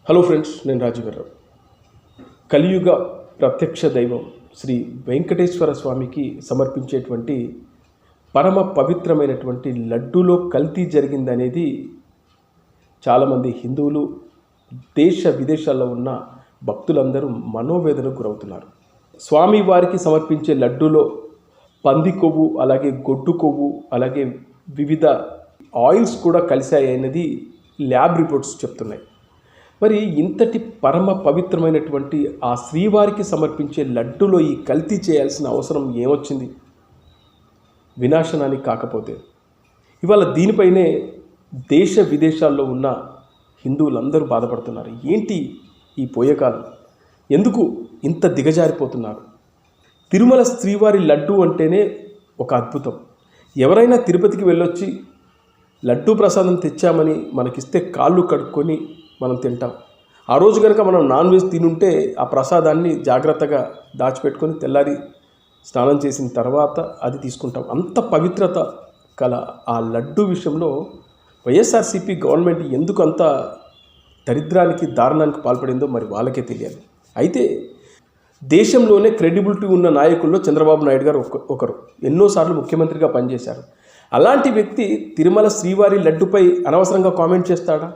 Hello friends, నేను రాజుగారు. కలియుగ ప్రత్యక్ష దైవం శ్రీ వెంకటేశ్వర స్వామికి సమర్పించేటువంటి పరమ పవిత్రమైనటువంటి లడ్డూలో కల్తీ జరిగిందనేది చాలామంది హిందువులు, దేశ విదేశాల్లో ఉన్న భక్తులందరూ మనోవేదనకు గురవుతున్నారు. స్వామివారికి సమర్పించే లడ్డూలో పంది కొవ్వు, అలాగే గొడ్డు కొవ్వు, అలాగే వివిధ ఆయిల్స్ కూడా కలిశాయనేది ల్యాబ్ రిపోర్ట్స్ చెప్తున్నాయి. మరి ఇంతటి పరమ పవిత్రమైనటువంటి ఆ శ్రీవారికి సమర్పించే లడ్డూలో ఈ కల్తీ చేయాల్సిన అవసరం ఏమొచ్చింది? వినాశనానికి కాకపోతే ఇవాళ దీనిపైనే దేశ విదేశాల్లో ఉన్న హిందువులందరూ బాధపడుతున్నారు. ఏంటి ఈ పోయేకాలం? ఎందుకు ఇంత దిగజారిపోతున్నారు? తిరుమల శ్రీవారి లడ్డు అంటేనే ఒక అద్భుతం. ఎవరైనా తిరుపతికి వెళ్ళొచ్చి లడ్డూ ప్రసాదం తెచ్చామని మనకిస్తే కాళ్ళు కడుక్కొని మనం తింటాం. ఆ రోజు కనుక మనం నాన్ వెజ్ తినుంటే ఆ ప్రసాదాన్ని జాగ్రత్తగా దాచిపెట్టుకొని తెల్లారి స్నానం చేసిన తర్వాత అది తీసుకుంటాం. అంత పవిత్రత కల ఆ లడ్డు విషయంలో వైఎస్ఆర్సీపీ గవర్నమెంట్ ఎందుకు అంత దరిద్రానికి, దారుణానికి పాల్పడిందో మరి వాళ్ళకే తెలియాలి. అయితే దేశంలోనే క్రెడిబిలిటీ ఉన్న నాయకుల్లో చంద్రబాబు నాయుడు గారు ఒకరు. ఎన్నోసార్లు ముఖ్యమంత్రిగా పనిచేశారు. అలాంటి వ్యక్తి తిరుమల శ్రీవారి లడ్డుపై అనవసరంగా కామెంట్ చేస్తాడా?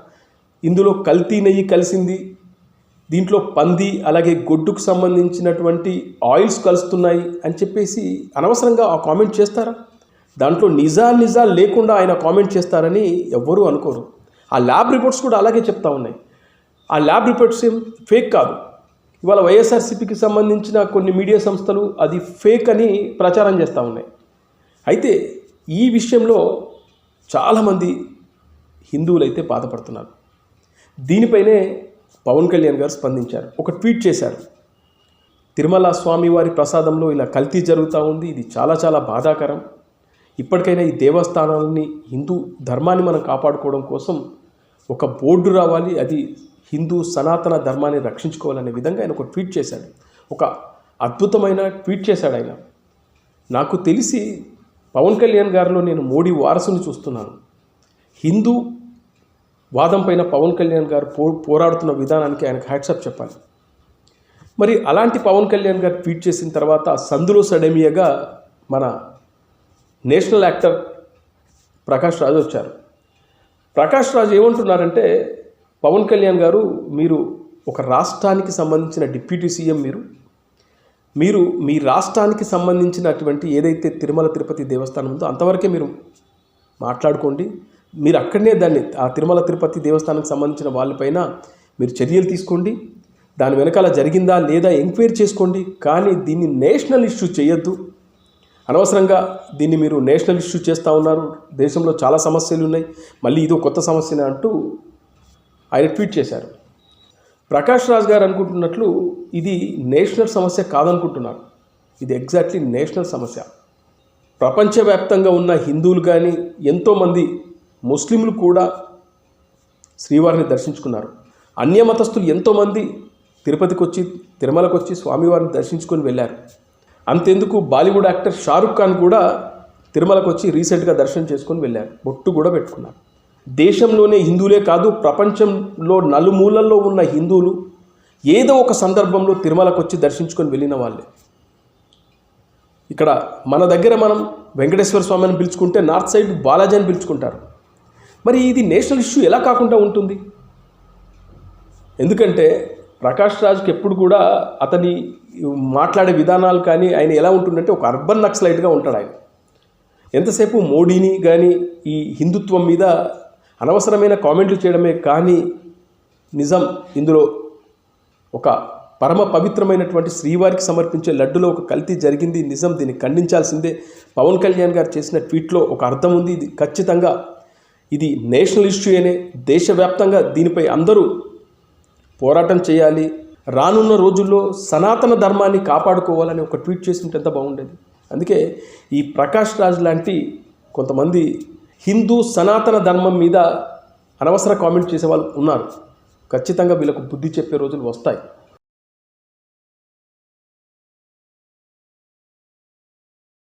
ఇందులో కల్తీ నెయ్యి కలిసింది, దీంట్లో పంది అలాగే గొడ్డుకు సంబంధించినటువంటి ఆయిల్స్ కలుస్తున్నాయి అని చెప్పేసి అనవసరంగా ఆ కామెంట్ చేస్తారా? దాంట్లో నిజాలు లేకుండా ఆయన కామెంట్ చేస్తారని ఎవ్వరూ అనుకోరు. ఆ ల్యాబ్ రిపోర్ట్స్ కూడా అలాగే చెప్తా ఉన్నాయి. ఆ ల్యాబ్ రిపోర్ట్స్ ఏం ఫేక్ కాదు. ఇవాళ వైఎస్ఆర్సీపీకి సంబంధించిన కొన్ని మీడియా సంస్థలు అది ఫేక్ అని ప్రచారం చేస్తూ ఉన్నాయి. అయితే ఈ విషయంలో చాలామంది హిందువులైతే బాధపడుతున్నారు. దీనిపైనే పవన్ కళ్యాణ్ గారు స్పందించారు. ఒక ట్వీట్ చేశారు. తిరుమల స్వామివారి ప్రసాదంలో ఇలా కల్తీ జరుగుతూ ఉంది, ఇది చాలా బాధాకరం. ఇప్పటికైనా ఈ దేవస్థానాలని, హిందూ ధర్మాన్ని మనం కాపాడుకోవడం కోసం ఒక బోర్డు రావాలి, అది హిందూ సనాతన ధర్మాన్ని రక్షించుకోవాలనే విధంగా ఆయన ఒక ట్వీట్ చేశాడు. ఒక అద్భుతమైన ట్వీట్ చేశాడు ఆయన. నాకు తెలిసి పవన్ కళ్యాణ్ గారిలో నేను మోడీ వారసుని చూస్తున్నాను. హిందూ వాదం పైన పవన్ కళ్యాణ్ గారు పోరాడుతున్న విధానానికి ఆయనకు హ్యాట్సాప్ చెప్పాలి. మరి అలాంటి పవన్ కళ్యాణ్ గారు ట్వీట్ చేసిన తర్వాత సందులో సడేమియాగా మన నేషనల్ యాక్టర్ ప్రకాష్ రాజ్ వచ్చారు. ప్రకాష్ రాజ్ ఏమంటున్నారంటే, పవన్ కళ్యాణ్ గారు, మీరు ఒక రాష్ట్రానికి సంబంధించిన డిప్యూటీ సీఎం, మీరు మీ రాష్ట్రానికి సంబంధించినటువంటి ఏదైతే తిరుమల తిరుపతి దేవస్థానం ఉందో అంతవరకే మీరు మాట్లాడుకోండి. మీరు అక్కడనే దాన్ని, ఆ తిరుమల తిరుపతి దేవస్థానానికి సంబంధించిన వాళ్ళపైన మీరు చర్యలు తీసుకోండి. దాని వెనకాల జరిగిందా లేదా ఎంక్వైరీ చేసుకోండి. కానీ దీన్ని నేషనల్ ఇష్యూ చేయొద్దు. అనవసరంగా దీన్ని మీరు నేషనల్ ఇష్యూ చేస్తూ ఉన్నారు. దేశంలో చాలా సమస్యలు ఉన్నాయి, మళ్ళీ ఇదో కొత్త సమస్యనే అంటూ ఆయన ట్వీట్ చేశారు. ప్రకాష్ రాజ్ గారు అనుకుంటున్నట్లు ఇది నేషనల్ సమస్య కాదనుకుంటున్నారు. ఇది ఎగ్జాక్ట్లీ నేషనల్ సమస్య. ప్రపంచవ్యాప్తంగా ఉన్న హిందువులు కానీ, ఎంతోమంది ముస్లింలు కూడా శ్రీవారిని దర్శించుకున్నారు. అన్యమతస్థులు ఎంతోమంది తిరుపతికి వచ్చి, తిరుమలకు వచ్చి స్వామివారిని దర్శించుకొని వెళ్ళారు. అంతెందుకు, బాలీవుడ్ యాక్టర్ షారుఖ్ ఖాన్ కూడా తిరుమలకు వచ్చి రీసెంట్గా దర్శనం చేసుకొని వెళ్ళారు, బొట్టు కూడా పెట్టుకున్నారు. దేశంలోనే హిందువులే కాదు, ప్రపంచంలో నలుమూలల్లో ఉన్న హిందువులు ఏదో ఒక సందర్భంలో తిరుమలకు వచ్చి దర్శించుకొని వెళ్ళిన వాళ్ళే. ఇక్కడ మన దగ్గర మనం వెంకటేశ్వర స్వామి అని పిలుచుకుంటే, నార్త్ సైడ్ బాలాజీ అని పిలుచుకుంటారు. మరి ఇది నేషనల్ ఇష్యూ ఎలా కాకుండా ఉంటుంది? ఎందుకంటే ప్రకాష్ రాజ్కి ఎప్పుడు కూడా అతని మాట్లాడే విధానాలు కానీ, ఆయన ఎలా ఉంటుందంటే ఒక అర్బన్ నక్సలైట్గా ఉంటాడు. ఆయన ఎంతసేపు మోడీని కానీ, ఈ హిందుత్వం మీద అనవసరమైన కామెంట్లు చేయడమే కానీ, నిజం ఇందులో ఒక పరమ పవిత్రమైనటువంటి శ్రీవారికి సమర్పించే లడ్డులో ఒక కల్తీ జరిగింది, నిజం, దీన్ని ఖండించాల్సిందే. పవన్ కళ్యాణ్ గారు చేసిన ట్వీట్లో ఒక అర్థం ఉంది. ఇది ఖచ్చితంగా ఇది నేషనల్ ఇష్యూ అనే, దేశవ్యాప్తంగా దీనిపై అందరూ పోరాటం చేయాలి. రానున్న రోజుల్లో సనాతన ధర్మాన్ని కాపాడుకోవాలని ఒక ట్వీట్ చేస్తుంటే ఎంత బాగుండేది. అందుకే ఈ ప్రకాష్ రాజ్ లాంటి కొంతమంది హిందూ సనాతన ధర్మం మీద అనవసర కామెంట్ చేసే వాళ్ళు ఉన్నారు. ఖచ్చితంగా వీళ్ళకు బుద్ధి చెప్పే రోజులు వస్తాయి.